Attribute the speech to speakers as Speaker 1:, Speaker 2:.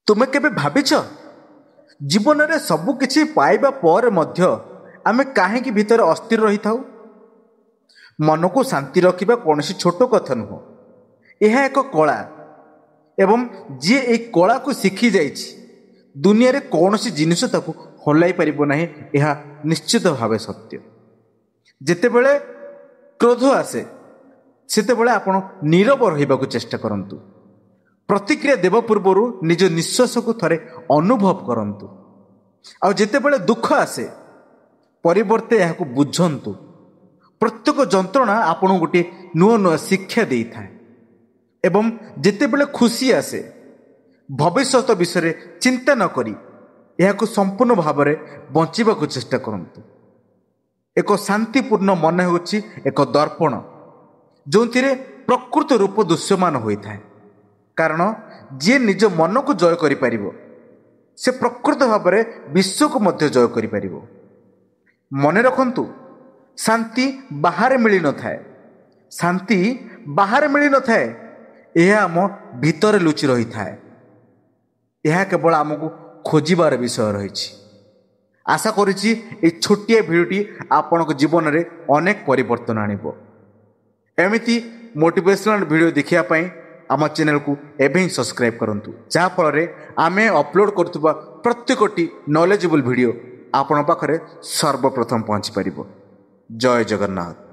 Speaker 1: तुमे केबे भाबिछ जीवन रे सबु किछि पाइबा पर मध्य आमे काहेकि भितर अस्थिर रही थाउ। मन को शांति रखिबा कौनसी छोट कथा नुह। यह एक कला एवं जी ए कला को शिखी जाइछि दुनिया रे कौनसी जिनिस ताकू हलाई परिबो नाही। यह निश्चित भावे सत्य। जेतेबेले क्रोध आसे सेतेबेले आपण नीरव रहिबाकू चेष्टा करंतु। प्रतिक्रिया देवा पूर्वर निज निश्वास को थरे अनुभव करंतु। आ जेतेबेले दुख आसे परिवर्ते यहाकू बुझंतु। प्रत्येक जंत्रणा आपण गोटे नुआ नुआ शिक्षा देई थाए। एवं जेतेबेले खुशी आसे भविष्यत विषय चिंता न करी यहाकू संपूर्ण भाव में बंचिबाकू चेष्टा करंतु। एक शांतिपूर्ण मन होछि एक दर्पण जो प्रकृत रूप दृश्यमान होता है। कारण जी निज मन को जय करि परिबो से प्रकृत भाव में विश्व को मध्य जय करि परिबो। मन रखंतु शांति बाहर मिली न थाए। शांति बाहर मिली न थाए। यह आम भीतर लुचि रही थाए। यह केवल आमको खोजिबार विषय रही। आशा करुछि ए छोटिया भिडियोटी आपनक जीवन में अनेक परिवर्तन आनिबो। एमिति मोटिवेशनल वीडियो देखिया पई आम चैनल को एवं सब्सक्राइब करंतु जहाँ फल आमे अपलोड करुवा प्रत्येकटी नॉलेजेबल वीडियो आपण पाखरे सर्वप्रथम पहुँची पारिबो। जय जगन्नाथ।